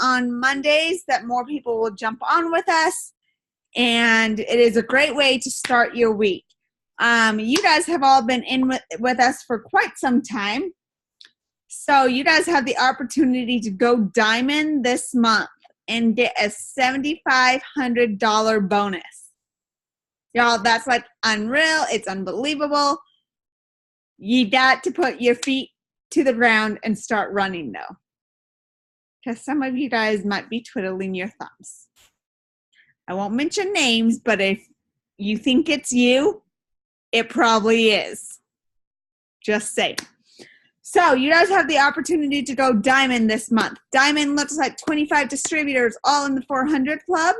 on Mondays that more people will jump on with us, and it is a great way to start your week. You guys have all been in with us for quite some time, so you guys have the opportunity to go diamond this month and get a $7,500 bonus. Y'all, that's like unreal. It's unbelievable. You got to put your feet to the ground and start running, though, because some of you guys might be twiddling your thumbs. I won't mention names, but if you think it's you, it probably is. Just saying. So you guys have the opportunity to go diamond this month. Diamond looks like 25 distributors all in the 400 club,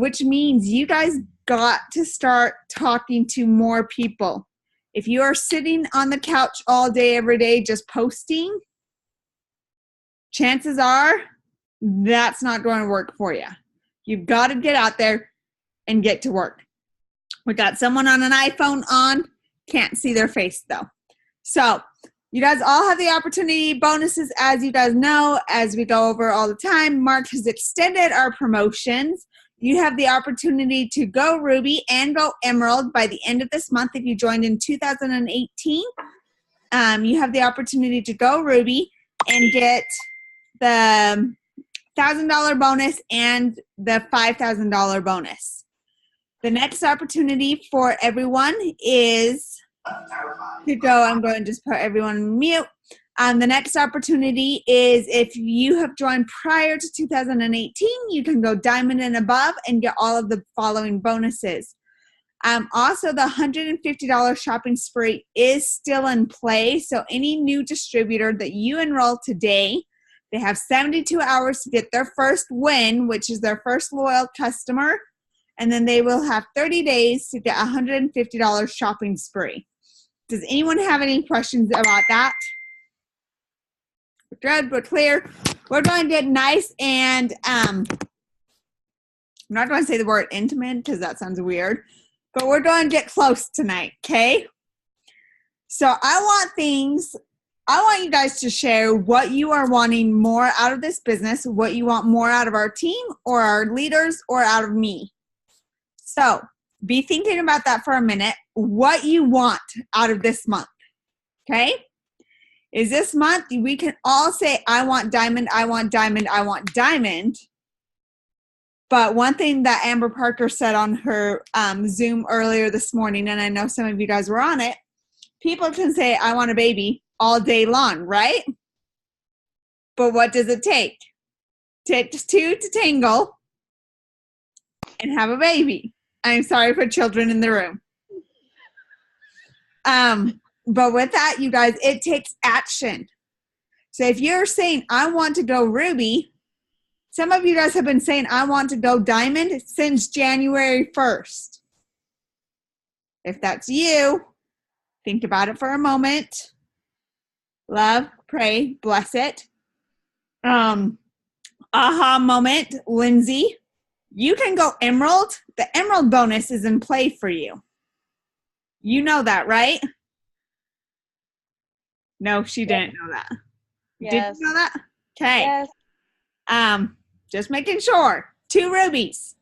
which means you guys got to start talking to more people. If you are sitting on the couch all day, every day, just posting, chances are that's not going to work for you. You've got to get out there and get to work. We got someone on an iPhone on, can't see their face though. So you guys all have the opportunity bonuses, as you guys know, as we go over all the time. Mark has extended our promotions. You have the opportunity to go Ruby and go Emerald by the end of this month if you joined in 2018. You have the opportunity to go Ruby and get the $1,000 bonus and the $5,000 bonus. The next opportunity for everyone is to go. I'm going to just put everyone on mute. The next opportunity is if you have joined prior to 2018, you can go diamond and above and get all of the following bonuses. Also, the $150 shopping spree is still in play. So any new distributor that you enroll today, they have 72 hours to get their first win, which is their first loyal customer. And then they will have 30 days to get a $150 shopping spree. Does anyone have any questions about that? We're good, we're clear. We're going to get nice and, I'm not going to say the word intimate because that sounds weird, but we're going to get close tonight, okay? So I want you guys to share what you are wanting more out of this business, what you want more out of our team or our leaders or out of me. So be thinking about that for a minute, what you want out of this month, okay? Is this month, we can all say, I want diamond, I want diamond, I want diamond. But one thing that Amber Parker said on her Zoom earlier this morning, and I know some of you guys were on it, people can say, I want a baby all day long, right? But what does it take? It takes two to tangle and have a baby. I'm sorry for children in the room. But with that, you guys, it takes action. So if you're saying, I want to go Ruby, some of you guys have been saying, I want to go Diamond since January 1st. If that's you, think about it for a moment. Love, pray, bless it. Aha moment, Lindsay. You can go Emerald. The Emerald bonus is in play for you. You know that, right? No, she didn't know that. Yes. Did you know that? Okay. Yes. Just making sure. 2 rubies.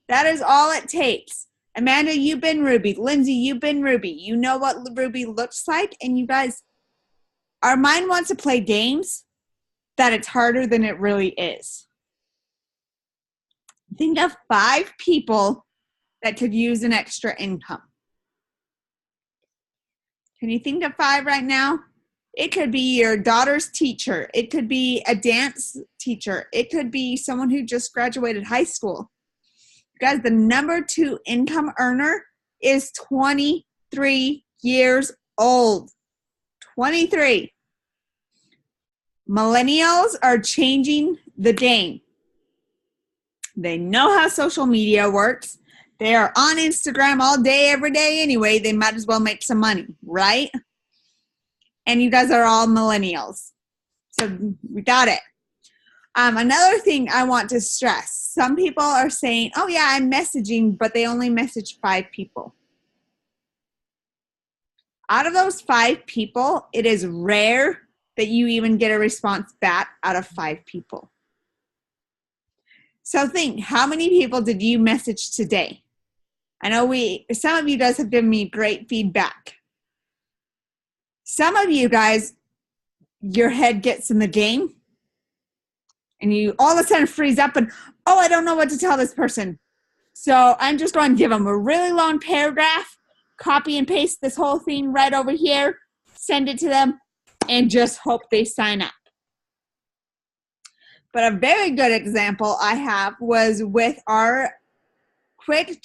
That is all it takes. Amanda, you've been Ruby. Lindsay, you've been Ruby. You know what Ruby looks like. And you guys, our mind wants to play games that it's harder than it really is. Think of 5 people that could use an extra income. Can you think of 5 right now? It could be your daughter's teacher. It could be a dance teacher. It could be someone who just graduated high school. Guys, the number 2 income earner is 23 years old. 23. Millennials are changing the game. They know how social media works. They are on Instagram all day, every day anyway. They might as well make some money, right? And you guys are all millennials. So we got it. Another thing I want to stress. Some people are saying, oh yeah, I'm messaging, but they only message 5 people. Out of those 5 people, it is rare that you even get a response back out of 5 people. So think, how many people did you message today? I know some of you guys have given me great feedback. Some of you guys, your head gets in the game and you all of a sudden freeze up and, oh, I don't know what to tell this person. So I'm just going to give them a really long paragraph, copy and paste this whole thing right over here, send it to them, and just hope they sign up. But a very good example I have was with our quick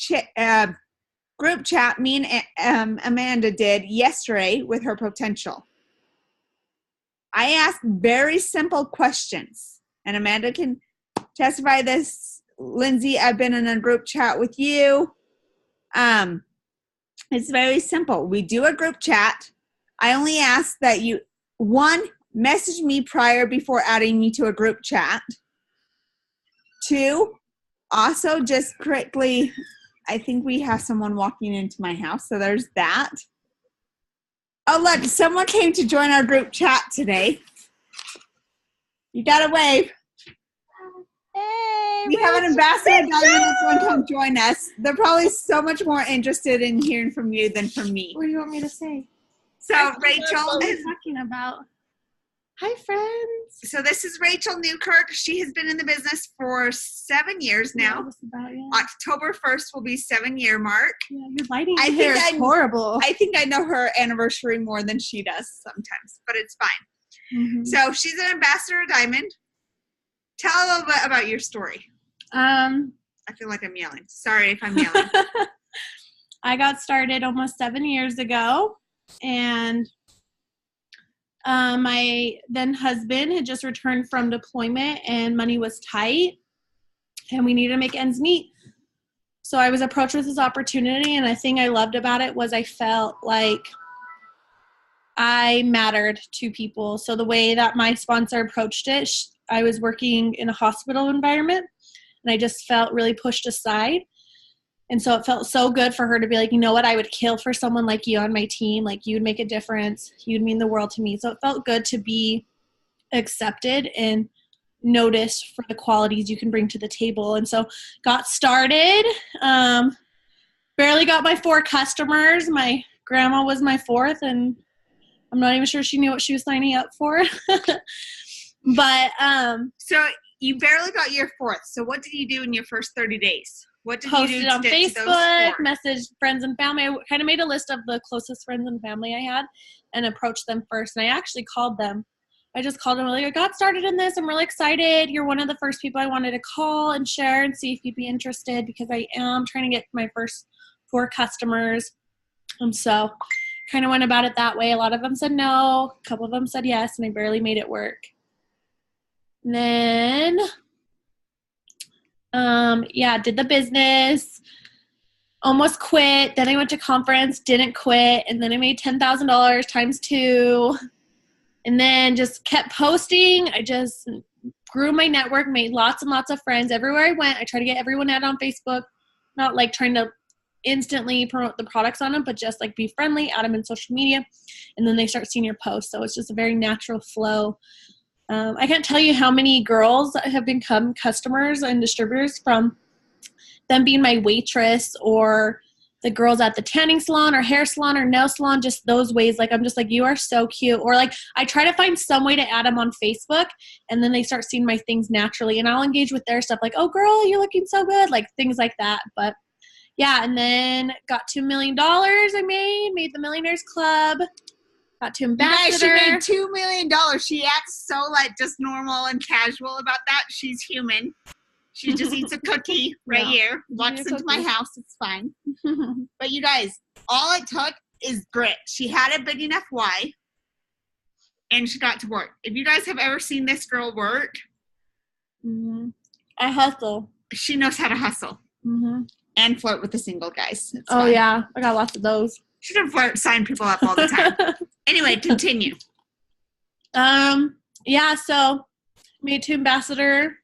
group chat me and Amanda did yesterday with her potential. I asked very simple questions, and Amanda can testify this. Lindsay, I've been in a group chat with you. It's very simple. We do a group chat. I only ask that you, one, message me prior before adding me to a group chat. Two, also just quickly, I think we have someone walking into my house, so there's that. Oh, look, someone came to join our group chat today. You got to wave. Hey, We have an ambassador diamond that's going to come join us. They're probably so much more interested in hearing from you than from me. What do you want me to say? So Rachael is talking about. Hi, friends. So this is Rachael Newkrik. She has been in the business for 7 years now. October 1st will be 7-year mark. Yeah, your lighting here is horrible. I think I know her anniversary more than she does sometimes, but it's fine. Mm-hmm. So she's an ambassador of Diamond. Tell a little bit about your story. I feel like I'm yelling. Sorry if I'm yelling. I got started almost 7 years ago, and my then husband had just returned from deployment and money was tight and we needed to make ends meet. So I was approached with this opportunity, and the thing I loved about it was I felt like I mattered to people. So the way that my sponsor approached it, I was working in a hospital environment and I just felt really pushed aside. And so it felt so good for her to be like, you know what, I would kill for someone like you on my team. Like, you would make a difference. You'd mean the world to me. So it felt good to be accepted and noticed for the qualities you can bring to the table. And so got started, barely got my 4 customers. My grandma was my 4th, and I'm not even sure she knew what she was signing up for. But so you barely got your 4th. So what did you do in your first 30 days? What did posted you do on to get to Facebook, those 4? messaged friends and family. I kind of made a list of the closest friends and family I had and approached them first. And I actually called them. I just called them like, I got started in this. I'm really excited. You're one of the first people I wanted to call and share and see if you'd be interested, because I am trying to get my first 4 customers. And so kind of went about it that way. A lot of them said no. A couple of them said yes, and I barely made it work. And then did the business, almost quit. Then I went to conference, didn't quit. And then I made $10,000 times 2. And then just kept posting. I just grew my network, made lots and lots of friends. Everywhere I went, I tried to get everyone out on Facebook, not like trying to instantly promote the products on them, but just like be friendly, add them in social media. And then they start seeing your posts. So it's just a very natural flow. I can't tell you how many girls have become customers and distributors from them being my waitress, or the girls at the tanning salon or hair salon or nail salon, just those ways. Like, I'm just like, you are so cute. Or like, I try to find some way to add them on Facebook, and then they start seeing my things naturally, and I'll engage with their stuff. Like, oh girl, you're looking so good. Like things like that. But yeah. And then got $2 million. I made the Millionaires Club. Got to ambassador. You guys, she made $2 million. She acts so like just normal and casual about that. She's human. She just eats a cookie right here. Walks into my house. It's fine. But you guys, all it took is grit. She had a big enough why, and she got to work. If you guys have ever seen this girl work, I hustle. She knows how to hustle and flirt with the single guys. It's oh fun. Yeah, I got lots of those. She can flirt, sign people up all the time. Anyway, continue. So made to ambassador,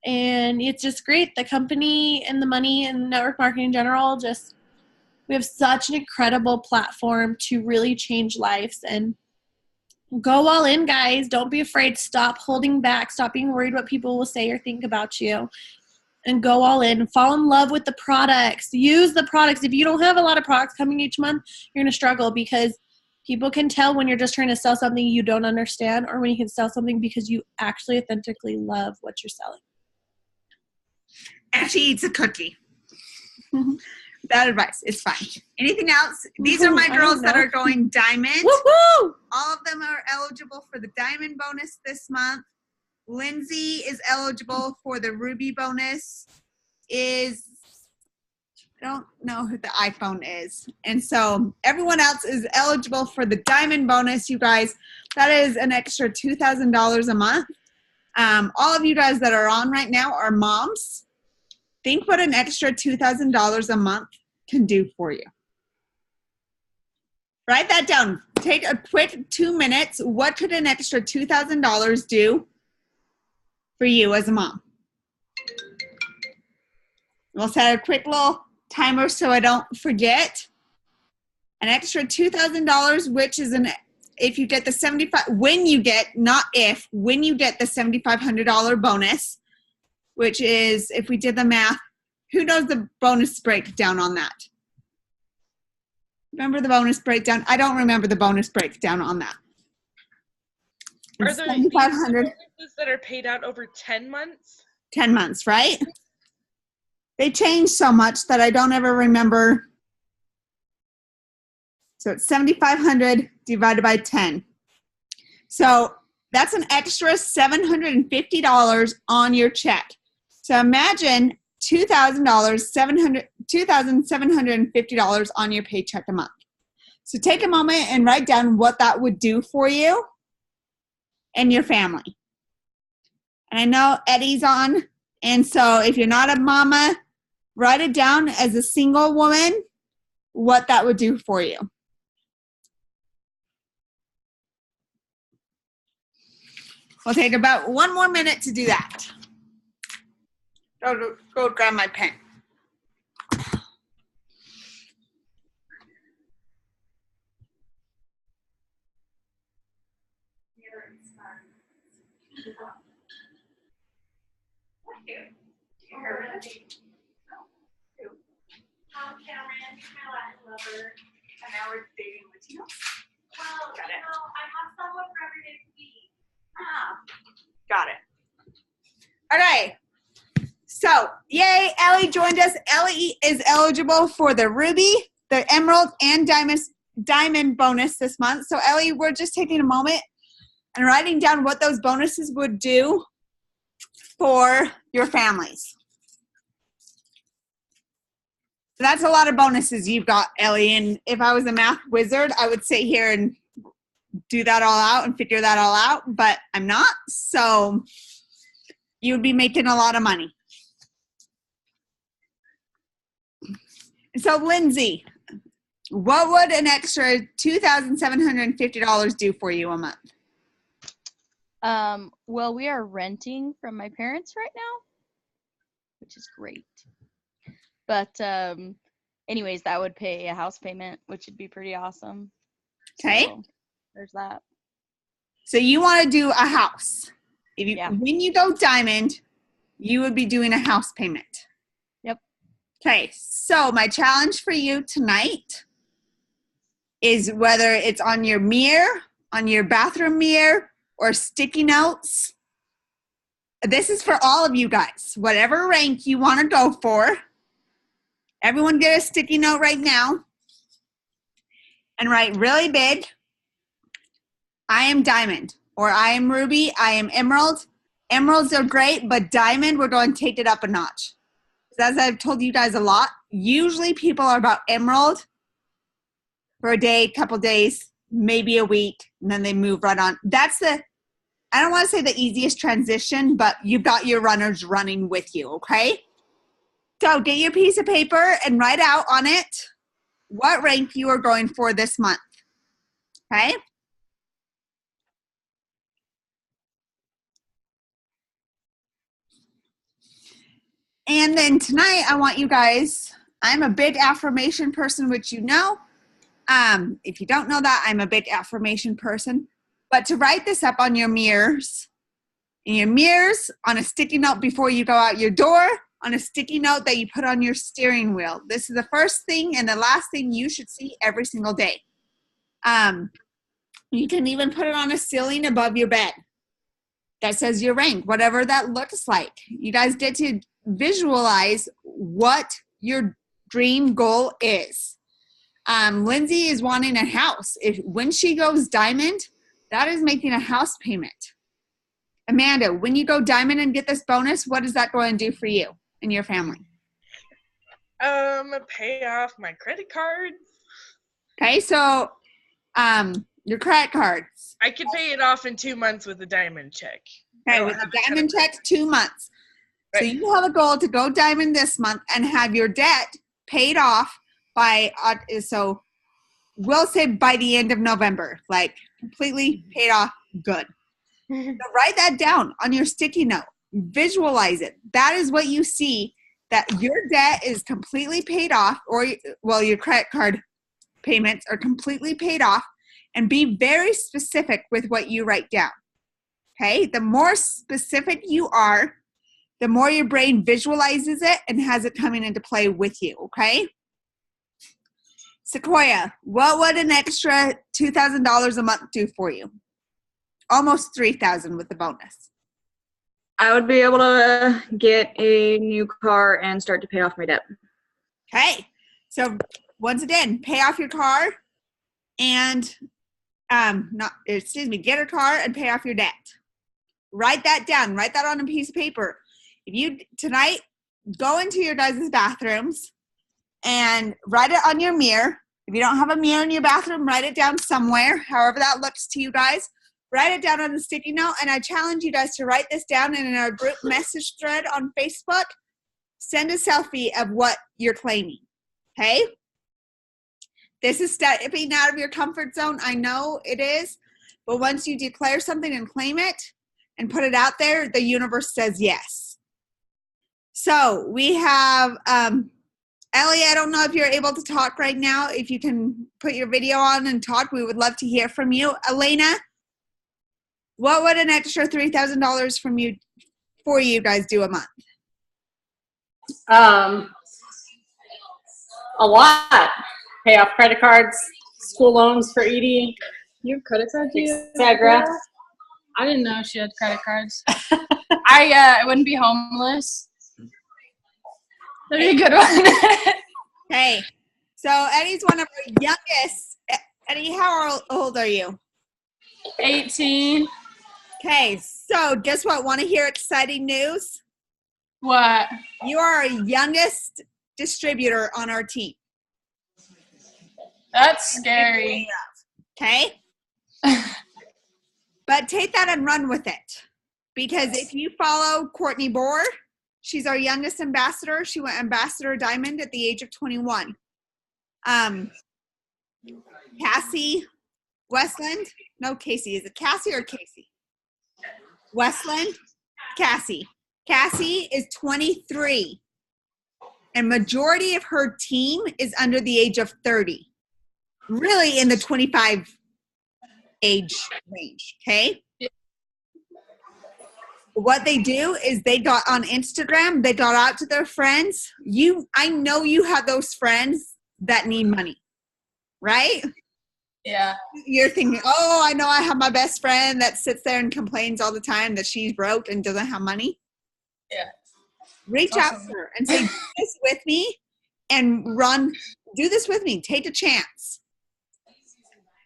and it's just great. The company and the money and network marketing in general, just we have such an incredible platform to really change lives, and go all in, guys. Don't be afraid. Stop holding back. Stop being worried what people will say or think about you. and go all in. Fall in love with the products. Use the products. If you don't have a lot of products coming each month, you're going to struggle because people can tell when you're just trying to sell something you don't understand or when you can sell something because you actually authentically love what you're selling. And she eats a cookie. That advice is fine. Anything else? These are my girls that are going diamond. Woohoo! All of them are eligible for the diamond bonus this month. Lindsay is eligible for the ruby bonus. I don't know who the iPhone is. And so everyone else is eligible for the diamond bonus, you guys. That is an extra $2,000 a month. All of you guys that are on right now are moms. Think what an extra $2,000 a month can do for you. Write that down. Take a quick 2 minutes. What could an extra $2,000 do for you as a mom? We'll set a quick little timer so I don't forget. An extra $2,000, which is if you get the when you get the $7,500 bonus, which is, if we did the math, who knows the bonus breakdown on that? Remember the bonus breakdown? I don't remember the bonus breakdown on that. Are there $7,500 bonuses that are paid out over 10 months? 10 months, right? They changed so much that I don't ever remember. So it's $7,500 divided by 10. So that's an extra $750 on your check. So imagine $2,750 on your paycheck a month. So take a moment and write down what that would do for you and your family. And I know Eddie's on, and so if you're not a mama, write it down as a single woman, what that would do for you. We'll take about 1 more minute to do that. Go grab my pen. Cameron, my Latin lover. And now we're dating Latino? Well, got it. I have someone for every day of the week. Got it. Okay. So, yay, Ellie joined us. Ellie is eligible for the ruby, the emerald, and diamond bonus this month. So, Ellie, we're just taking a moment and writing down what those bonuses would do for your families. So that's a lot of bonuses you've got, Ellie. And if I was a math wizard, I would sit here and do that all out and figure that all out, but I'm not. So you would be making a lot of money. So Lindsay, what would an extra $2,750 do for you a month? Well, we are renting from my parents right now, which is great. But anyways, that would pay a house payment, which would be pretty awesome. Okay. So, there's that. So you want to do a house. When you go diamond, you would be doing a house payment. Yep. Okay. So my challenge for you tonight is whether it's on your mirror, on your bathroom mirror, or sticky notes. This is for all of you guys. Whatever rank you want to go for. Everyone get a sticky note right now and write really big, I am diamond, or I am ruby, I am emerald. Emeralds are great, but diamond, we're going to take it up a notch. As I've told you guys a lot, usually people are about emerald for a day, couple days, maybe a week, and then they move right on. I don't want to say the easiest transition, but you've got your runners running with you, okay? So get your piece of paper and write out on it what rank you are going for this month, okay? And then tonight, I want you guys, I'm a big affirmation person, which you know. If you don't know that, I'm a big affirmation person. But to write this up on your mirrors, on a sticky note before you go out your door, on a sticky note that you put on your steering wheel. This is the first thing and the last thing you should see every single day. You can even put it on a ceiling above your bed that says your rank, whatever that looks like. You guys get to visualize what your dream goal is. Lindsay is wanting a house. When she goes diamond, that is making a house payment. Amanda, when you go diamond and get this bonus, what is that going to do for you and your family? Pay off my credit cards. Okay, so your credit cards. I could pay it off in 2 months with a diamond check. Okay, with a diamond check, 2 months. So Right. you have a goal to go diamond this month and have your debt paid off by, so we'll say by the end of November, like completely paid off, good. So write that down on your sticky note. Visualize it. That is what you see, that your debt is completely paid off, or, well, your credit card payments are completely paid off, and be very specific with what you write down. Okay? The more specific you are, the more your brain visualizes it and has it coming into play with you. Okay? Sequoia, what would an extra $2,000 a month do for you? Almost $3,000 with the bonus. I would be able to get a new car and start to pay off my debt. Okay. So once again, pay off your car and get a car and pay off your debt. Write that down. Write that on a piece of paper. If you tonight go into your guys' bathrooms and write it on your mirror. If you don't have a mirror in your bathroom, write it down somewhere, however that looks to you guys. Write it down on a sticky note, and I challenge you guys to write this down in our group message thread on Facebook. Send a selfie of what you're claiming, okay? This is stepping out of your comfort zone. I know it is, but once you declare something and claim it and put it out there, the universe says yes. So we have Ellie, I don't know if you're able to talk right now. If you can put your video on and talk, we would love to hear from you. Elena, what would an extra $3,000 for you guys do a month? A lot. Pay off credit cards, school loans for Edie, You have credit card, etc. I didn't know she had credit cards. I wouldn't be homeless. That'd be a good one. Hey, so Eddie's one of our youngest. Eddie, how old are you? 18. Okay, so guess what? Want to hear exciting news? What? You are our youngest distributor on our team. That's scary. Okay? But take that and run with it. Because if you follow Courtney Bohr, she's our youngest ambassador. She went Ambassador Diamond at the age of 21. Cassie Westland. No, Casey. Is it Cassie or Casey? Westland? Cassie. Cassie is 23. And majority of her team is under the age of 30. Really in the 25 age range, okay? What they do is they got on Instagram, they got out to their friends. I know you have those friends that need money, right? Yeah. You're thinking, oh, I know I have my best friend that sits there and complains all the time that she's broke and doesn't have money. Yeah. Reach out to her and say, do this with me and do this with me. Take a chance.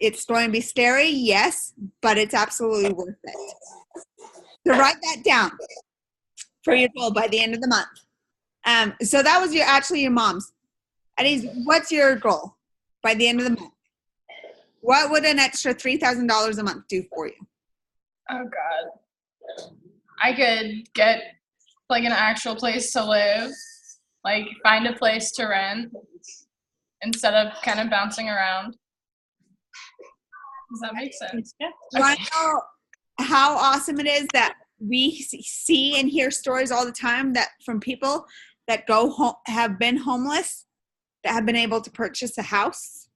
It's going to be scary, yes, but it's absolutely worth it. So write that down for your goal by the end of the month. So that was your mom's. Eddie, what's your goal by the end of the month? What would an extra $3,000 a month do for you? Oh, God. I could get, like, an actual place to live, like, find a place to rent instead of kind of bouncing around. Does that make sense? Yeah. You want to know how awesome it is that we see and hear stories all the time that from people that have been homeless, that have been able to purchase a house?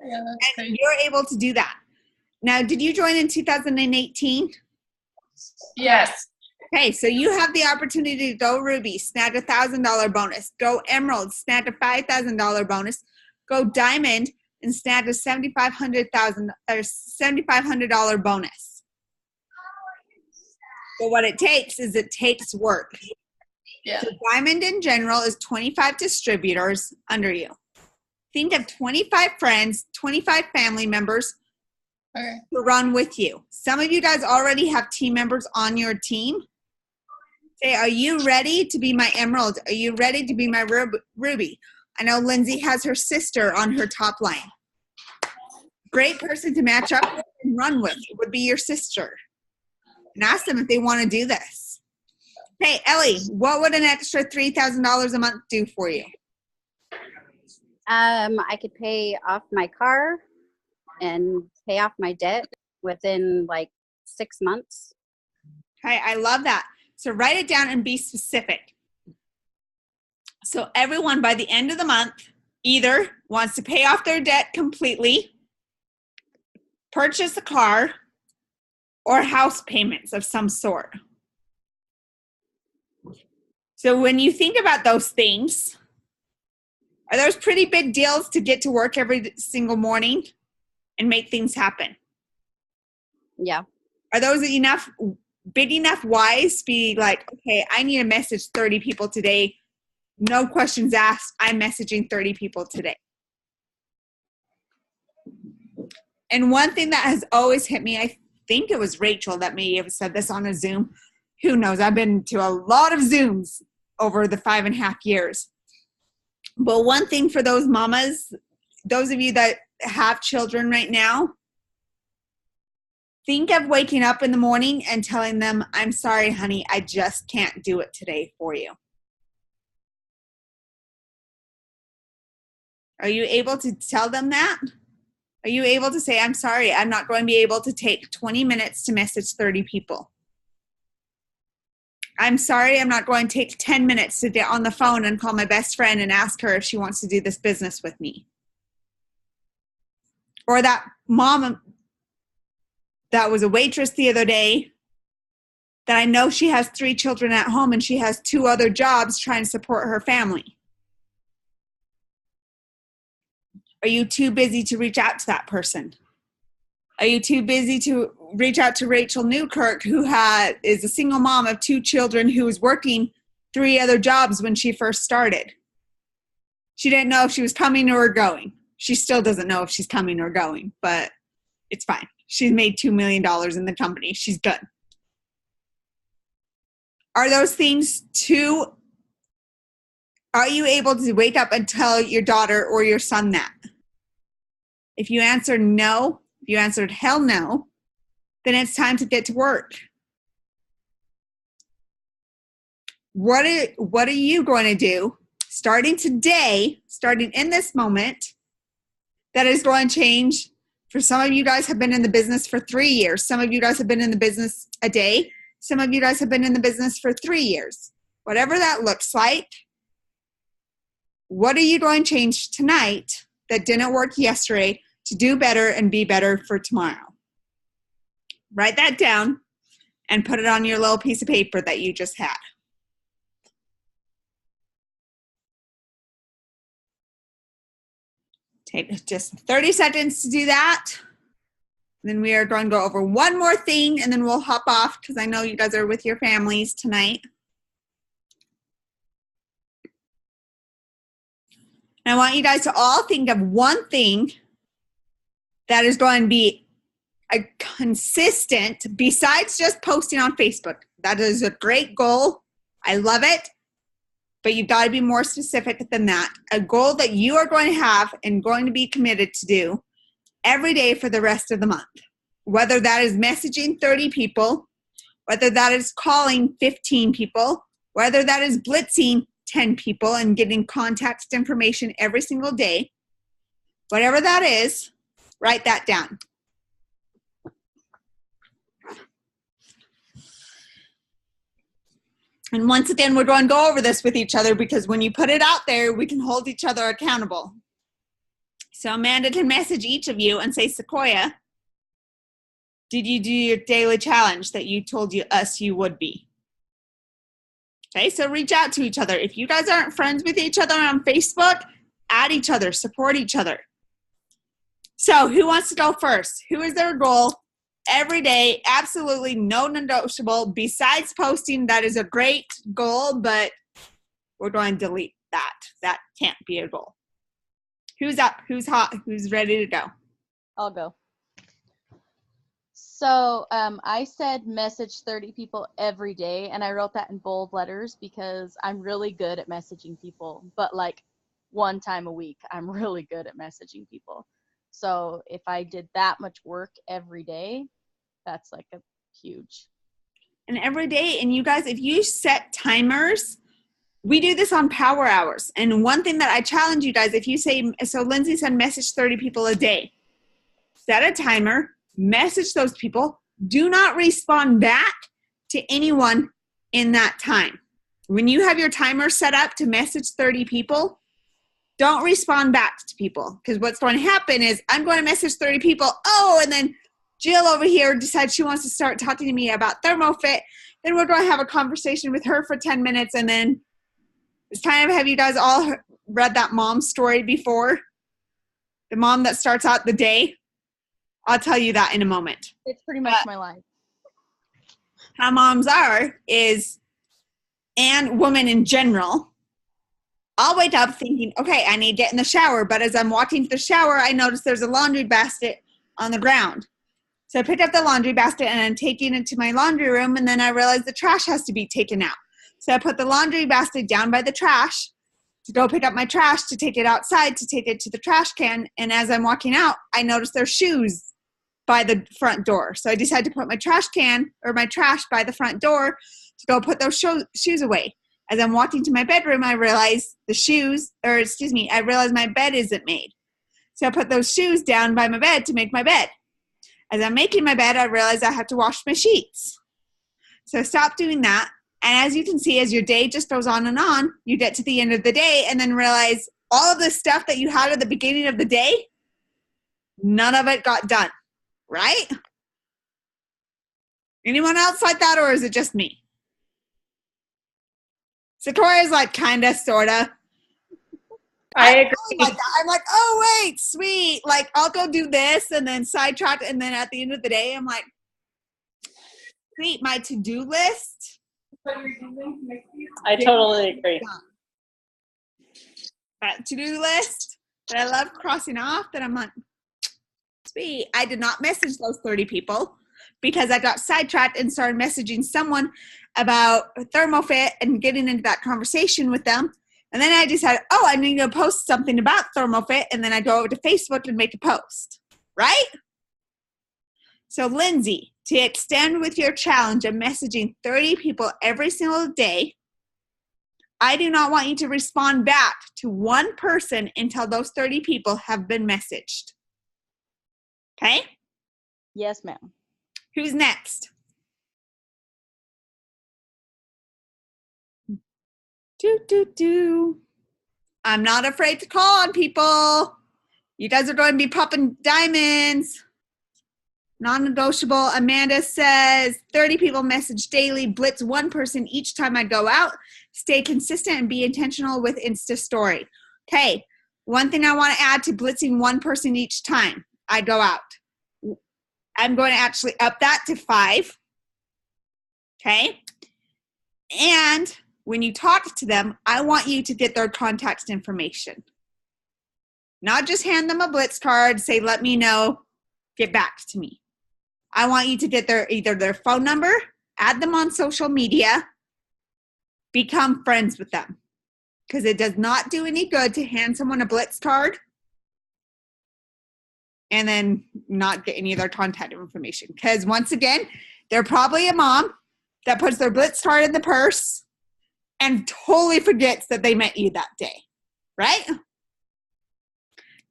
Yeah, that's And crazy. you're able to do that. Now, did you join in 2018? Yes. Okay, so you have the opportunity to go Ruby, snag a $1,000 bonus. Go Emerald, snag a $5,000 bonus. Go Diamond and snag a $7,500 bonus. But what it takes is it takes work. Yeah. So Diamond in general is 25 distributors under you. Think of 25 friends, 25 family members Okay. to run with you. Some of you guys already have team members on your team. Say, are you ready to be my Emerald? Are you ready to be my Ruby? I know Lindsay has her sister on her top line. Great person to match up with and run with would be your sister. And ask them if they want to do this. Hey, Ellie, what would an extra $3,000 a month do for you? I could pay off my car and pay off my debt within like 6 months. Okay, I love that. So write it down and be specific. So everyone by the end of the month either wants to pay off their debt completely, purchase a car, or house payments of some sort. So when you think about those things, are those pretty big deals to get to work every single morning and make things happen? Yeah. Are those enough, big enough whys to be like, okay, I need to message 30 people today. No questions asked. I'm messaging 30 people today. And one thing that has always hit me, I think it was Rachel that may have said this on a Zoom. Who knows? I've been to a lot of Zooms over the 5.5 years. But one thing for those mamas, those of you that have children right now, think of waking up in the morning and telling them, I'm sorry, honey, I just can't do it today for you. Are you able to tell them that? Are you able to say, I'm sorry, I'm not going to be able to take 20 minutes to message 30 people? I'm sorry, I'm not going to take 10 minutes to get on the phone and call my best friend and ask her if she wants to do this business with me. Or that mom that was a waitress the other day that I know she has 3 children at home and she has 2 other jobs trying to support her family. Are you too busy to reach out to that person? Are you too busy to reach out to Rachael Newkrik, who is a single mom of 2 children who was working 3 other jobs when she first started? She didn't know if she was coming or going. She still doesn't know if she's coming or going, but it's fine. She's made $2 million in the company. She's good. Are those things too? Are you able to wake up and tell your daughter or your son that? If you answered no, if you answered hell no, then it's time to get to work. What are you going to do starting today, starting in this moment, that is going to change? For some of you guys have been in the business for 3 years. Some of you guys have been in the business a day. Some of you guys have been in the business for 3 years. Whatever that looks like, what are you going to change tonight that didn't work yesterday to do better and be better for tomorrow? Write that down and put it on your little piece of paper that you just had. Take just 30 seconds to do that. Then we are going to go over one more thing and then we'll hop off because I know you guys are with your families tonight. And I want you guys to all think of one thing that is going to be a consistent, besides just posting on Facebook. That is a great goal. I love it. But you've got to be more specific than that. A goal that you are going to have and going to be committed to do every day for the rest of the month. Whether that is messaging 30 people, whether that is calling 15 people, whether that is blitzing 10 people and getting contact information every single day. Whatever that is, write that down. And once again, we're going to go over this with each other because when you put it out there, we can hold each other accountable. So Amanda can message each of you and say, Sequoia, did you do your daily challenge that you told us you would be? Okay, so reach out to each other. If you guys aren't friends with each other on Facebook, add each other, support each other. So who wants to go first? Who is their goal every day? Absolutely no negotiable. Besides posting, that is a great goal, but we're going to delete that. That can't be a goal. Who's up? Who's hot? Who's ready to go? I'll go. So I said message 30 people every day, and I wrote that in bold letters because I'm really good at messaging people, but like one time a week, I'm really good at messaging people. So if I did that much work every day, that's like a huge. And every day, and you guys, if you set timers, we do this on power hours. And one thing that I challenge you guys, if you say, so Lindsay said message 30 people a day, set a timer, message those people, do not respond back to anyone in that time. When you have your timer set up to message 30 people, don't respond back to people, because what's going to happen is I'm going to message 30 people, and then Jill over here decides she wants to start talking to me about ThermoFit. Then we're going to have a conversation with her for 10 minutes, and then it's time. Have you guys all read that mom story before? The mom that starts out the day? I'll tell you that in a moment. It's pretty much my life. How moms are and women in general, I'll wake up thinking, okay, I need to get in the shower. But as I'm walking to the shower, I notice there's a laundry basket on the ground. So I pick up the laundry basket and I'm taking it to my laundry room, and then I realize the trash has to be taken out. So I put the laundry basket down by the trash to go pick up my trash, to take it outside, to take it to the trash can. And as I'm walking out, I notice there's shoes by the front door. So I decided to put my trash can or my trash by the front door to go put those shoes away. As I'm walking to my bedroom, I realize I realize my bed isn't made. So I put those shoes down by my bed to make my bed. As I'm making my bed, I realize I have to wash my sheets. So stop doing that. And as you can see, as your day just goes on, you get to the end of the day and then realize all of the stuff that you had at the beginning of the day, none of it got done, right? Anyone else like that, or is it just me? Sequoia's like kind of, sort of. I agree. Like that. I'm like, oh, wait, sweet. Like, I'll go do this and then sidetrack. And then at the end of the day, I'm like, sweet, my to-do list. I totally agree. That to-do list that I love crossing off, that I'm like, sweet. I did not message those 30 people because I got sidetracked and started messaging someone about ThermoFit and getting into that conversation with them. And then I decided, I need to post something about ThermoFit. And then I go over to Facebook and make a post, right? So Lindsay, to extend with your challenge of messaging 30 people every single day, I do not want you to respond back to one person until those 30 people have been messaged. Okay? Yes, ma'am. Who's next? I'm not afraid to call on people. You guys are going to be popping diamonds. Non-negotiable. Amanda says 30 people message daily. Blitz one person each time I go out. Stay consistent and be intentional with Insta story. Okay. One thing I want to add to blitzing one person each time I go out. I'm going to actually up that to 5. Okay. And when you talk to them, I want you to get their contact information. Not just hand them a blitz card, say, let me know, get back to me. I want you to get either their phone number, add them on social media, become friends with them. Because it does not do any good to hand someone a blitz card and then not get any of their contact information. Because once again, they're probably a mom that puts their blitz card in the purse and totally forgets that they met you that day, right?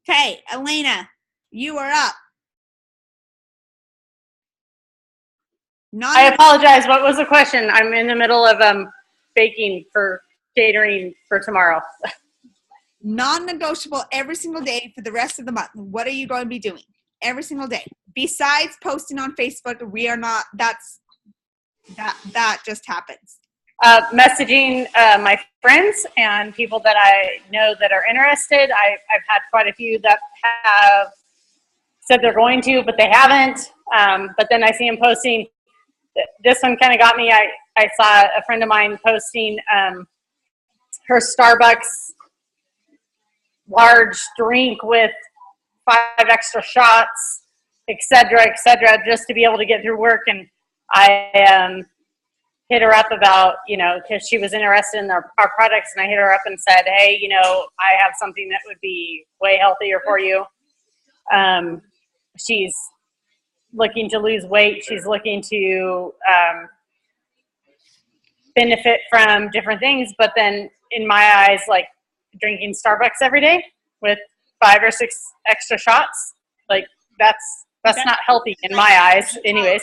Okay, Elena, you are up. I apologize. What was the question? I'm in the middle of baking for catering for tomorrow. Non-negotiable every single day for the rest of the month. What are you going to be doing every single day? Besides posting on Facebook, we are not, that just happens. Messaging my friends and people that I know that are interested. I've had quite a few that have said they're going to, but they haven't. But then I see them posting. This one kind of got me. I saw a friend of mine posting her Starbucks large drink with 5 extra shots, et cetera, just to be able to get through work. And I hit her up about, because she was interested in our products, and I hit her up and said, hey, I have something that would be way healthier for you. She's looking to lose weight. She's looking to benefit from different things. But then in my eyes, like drinking Starbucks every day with 5 or 6 extra shots, like that's not healthy in my eyes anyways.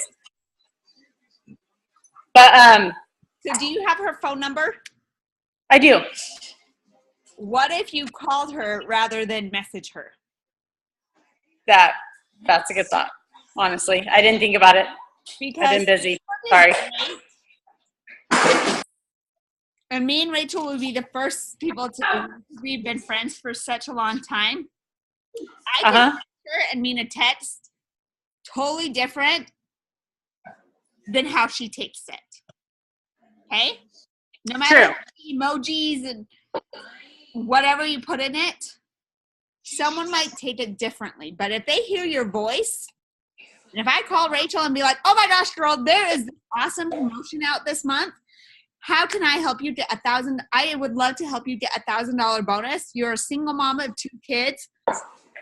But So do you have her phone number? I do. What if you called her rather than message her? That's a good thought. Honestly, I didn't think about it. Because I've been busy. Sorry. And me and Rachel would be the first people to. We've been friends for such a long time. I can text her and mean a text totally different than how she takes it. Okay? No matter the emojis and whatever you put in it, someone might take it differently. But if they hear your voice, and if I call Rachel and be like, oh my gosh, girl, there is this awesome promotion out this month. How can I help you get $1,000? I would love to help you get $1,000 bonus. You're a single mom of 2 kids.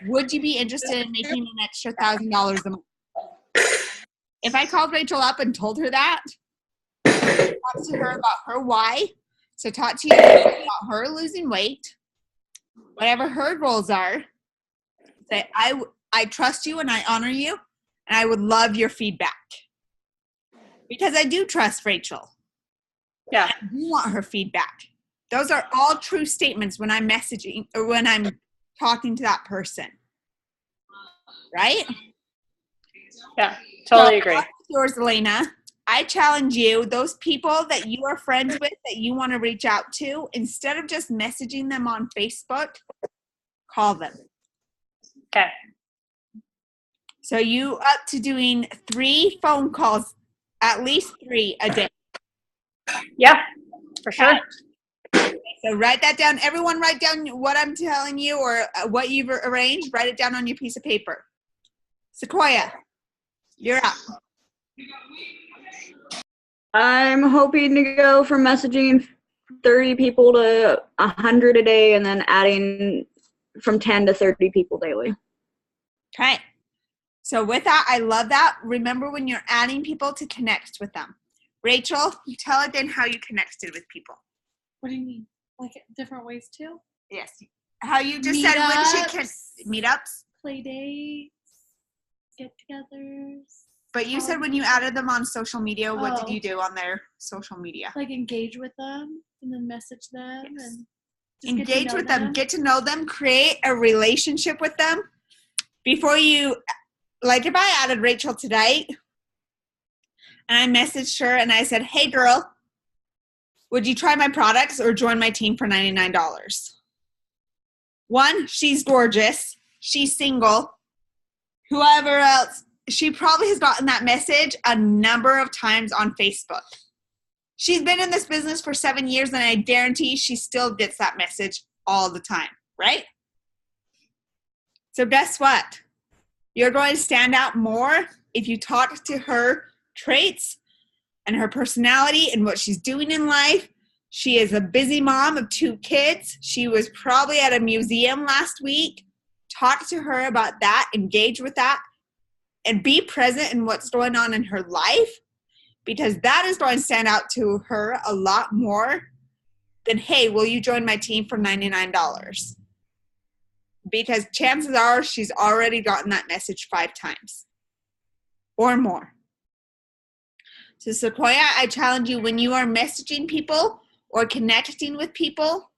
Would you be interested in making an extra $1,000 a month? If I called Rachel up and told her that, talk to her about her why. So talk to you about her losing weight, whatever her goals are. Say, I trust you and I honor you, and I would love your feedback. Because I do trust Rachel. Yeah. I do want her feedback. Those are all true statements when I'm messaging or when I'm talking to that person. Right? Yeah, totally agree. Yours, Elena. I challenge you, those people that you are friends with that you want to reach out to, instead of just messaging them on Facebook, call them. Okay. So you up to doing 3 phone calls, at least 3 a day. Yeah, for sure. So write that down. Everyone write down what I'm telling you or what you've arranged. Write it down on your piece of paper. Sequoia, you're up. I'm hoping to go from messaging 30 people to 100 a day and then adding from 10 to 30 people daily. Okay. So with that, I love that. Remember when you're adding people to connect with them. Rachel, tell again how you connected with people. What do you mean? Like different ways too? Yes. How you just said when she can meetups? Play dates, get-togethers. But you said when you added them on social media, what did you do on their social media? Like engage with them and then message them and just engage with them, get to know them, create a relationship with them before you, like if I added Rachel today and I messaged her and I said, hey girl, would you try my products or join my team for $99? One, she's gorgeous. She's single. Whoever else, she probably has gotten that message a number of times on Facebook. She's been in this business for 7 years, and I guarantee she still gets that message all the time, right? So guess what? You're going to stand out more if you talk to her traits and her personality and what she's doing in life. She is a busy mom of 2 kids. She was probably at a museum last week. Talk to her about that, engage with that, and be present in what's going on in her life, because that is going to stand out to her a lot more than, hey, will you join my team for $99? Because chances are she's already gotten that message 5 times or more. So Sequoia, I challenge you, when you are messaging people or connecting with people,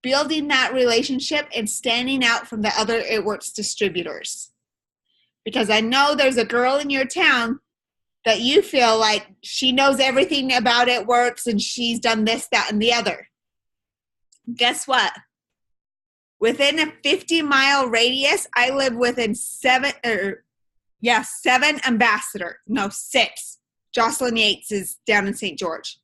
building that relationship and standing out from the other It Works distributors. Because I know there's a girl in your town that you feel like she knows everything about it works and she's done this, that, and the other. Guess what? Within a 50-mile radius, I live within 6. Jocelyn Yates is down in St. George.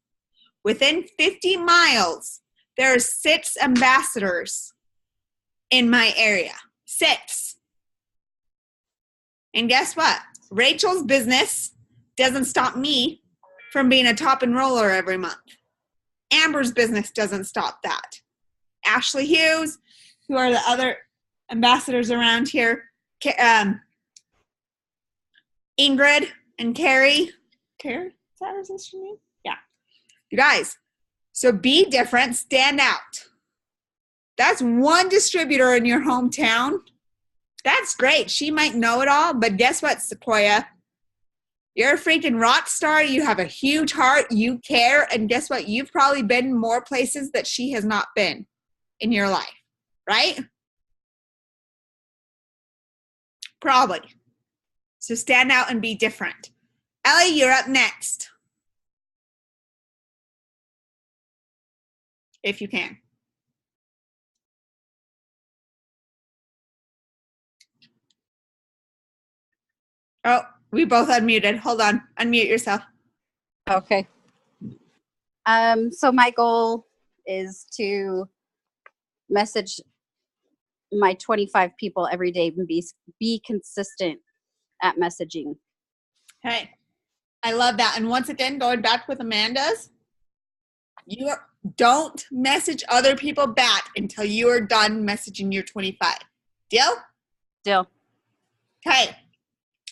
Within 50 miles, there are 6 ambassadors in my area. 6. And guess what? Rachel's business doesn't stop me from being a top enroller every month. Amber's business doesn't stop that. Ashley Hughes, who are the other ambassadors around here, Ingrid and Carrie. Carrie? Is that her sister name? Yeah. You guys, so be different, stand out. That's one distributor in your hometown. That's great. She might know it all, but guess what, Sequoia? You're a freaking rock star. You have a huge heart. You care. And guess what? You've probably been more places that she has not been in your life, right? Probably. So stand out and be different. Ellie, you're up next. If you can. Oh, we both unmuted. Hold on. Unmute yourself. Okay. So my goal is to message my 25 people every day and be consistent at messaging. Hey, I love that. And once again, going back with Amanda's, don't message other people back until you are done messaging your 25. Deal? Deal. Okay.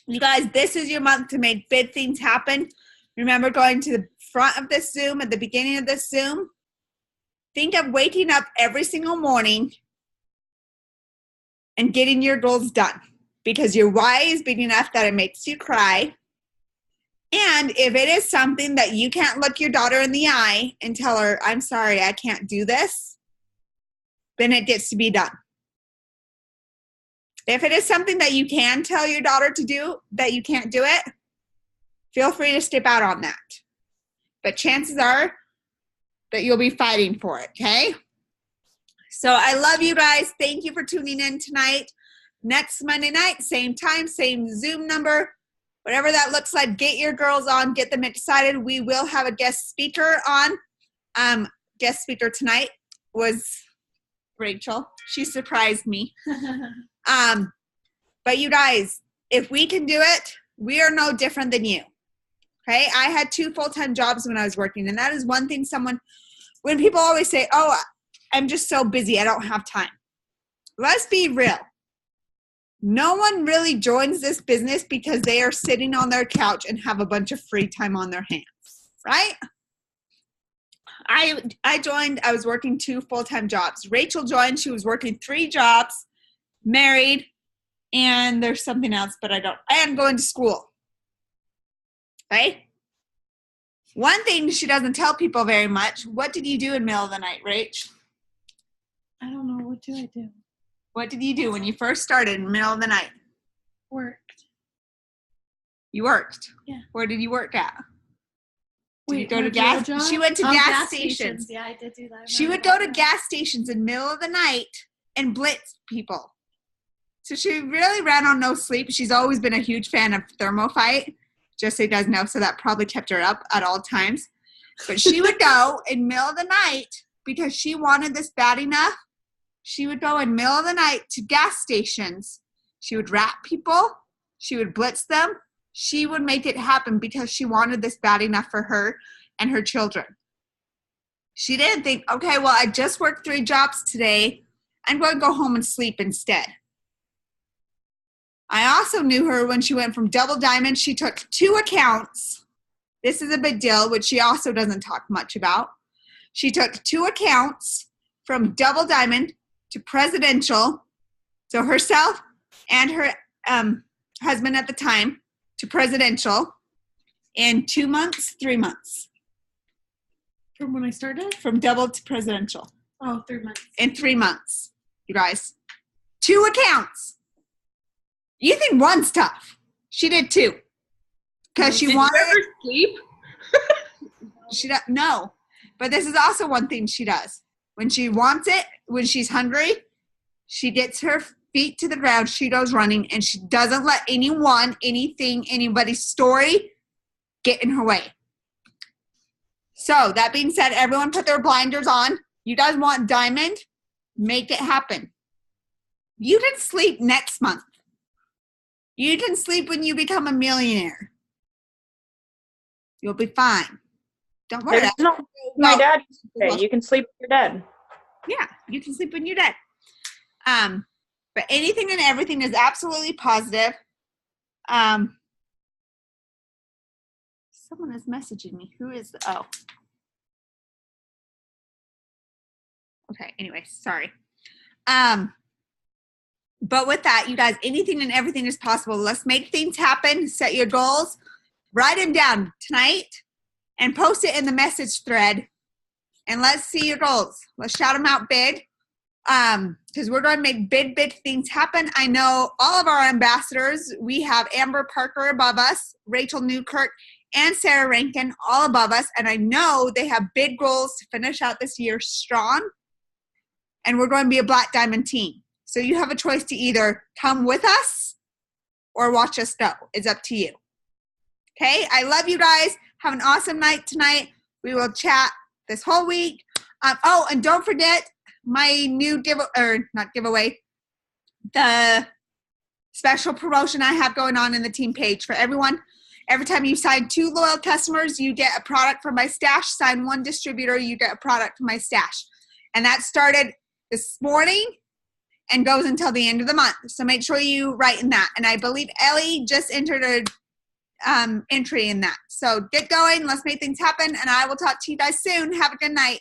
You guys, this is your month to make big things happen. Remember going to the front of this Zoom, at the beginning of this Zoom. Think of waking up every single morning and getting your goals done, because your why is big enough that it makes you cry. And if it is something that you can't look your daughter in the eye and tell her, I'm sorry, I can't do this, then it gets to be done. If it is something that you can tell your daughter to do, that you can't do it, feel free to step out on that. But chances are that you'll be fighting for it, okay? So I love you guys. Thank you for tuning in tonight. Next Monday night, same time, same Zoom number, whatever that looks like, get your girls on, get them excited. We will have a guest speaker on. Guest speaker tonight was Rachel. She surprised me. But you guys, if we can do it, we are no different than you. Okay? I had 2 full-time jobs when I was working, and that is one thing when people always say, oh, I'm just so busy, I don't have time. Let's be real. No one really joins this business because they are sitting on their couch and have a bunch of free time on their hands, right? I joined, I was working 2 full-time jobs. Rachel joined, she was working 3 jobs, married, and there's something else, but I am going to school. Okay? One thing she doesn't tell people very much, what did you do in the middle of the night, Rach? I don't know. What do I do? What did you do when you first started in the middle of the night? Worked. You worked? Yeah. Where did you work at? Did you go my to gas? real job? She went to Oh, gas stations. Yeah, I did do that. She would go to gas stations in the middle of the night and blitz people. So she really ran on no sleep. She's always been a huge fan of Thermofite, just so you guys know, so that probably kept her up at all times. But she would go in the middle of the night because she wanted this bad enough. She would go in the middle of the night to gas stations. She would rat people. She would blitz them. She would make it happen because she wanted this bad enough for her and her children. She didn't think, okay, well, I just worked 3 jobs today. I'm going to go home and sleep instead. I also knew her when she went from Double Diamond. She took 2 accounts. This is a big deal, which she also doesn't talk much about. She took 2 accounts from Double Diamond to Presidential, so herself and her husband at the time, to Presidential in 2 months, 3 months. From when I started? From Double to Presidential. Oh, 3 months. In 3 months, you guys. 2 accounts. You think one's tough. She did 2. because she Did you wanted ever sleep? no, but this is also one thing she does. When she wants it, when she's hungry, she gets her feet to the ground, she goes running, and she doesn't let anyone, anything, anybody's story get in her way. So that being said, everyone put their blinders on. You guys want Diamond? Make it happen. You can sleep next month. You can sleep when you become a millionaire. You'll be fine. Don't worry. There's no, my dad used to say, you can sleep when you're dead. Yeah, you can sleep when you're dead. But anything and everything is absolutely positive. Someone is messaging me. Who is oh. Okay, anyway, sorry. But with that, you guys, anything and everything is possible. Let's make things happen. Set your goals. Write them down tonight and post it in the message thread. And let's see your goals. Let's shout them out big. Because we're going to make big things happen. I know all of our ambassadors. We have Amber Parker above us, Rachael Newkrik, and Sarah Rankin all above us. And I know they have big goals to finish out this year strong. And we're going to be a Black Diamond team. So you have a choice to either come with us or watch us go. It's up to you. Okay? I love you guys. Have an awesome night tonight. We will chat this whole week. Oh, and don't forget my new the special promotion I have going on in the team page for everyone. Every time you sign 2 loyal customers, you get a product from my stash. Sign 1 distributor, you get a product from my stash. And that started this morning and goes until the end of the month. So make sure you write in that. And I believe Ellie just entered a entry in that. So get going. Let's make things happen. And I will talk to you guys soon. Have a good night.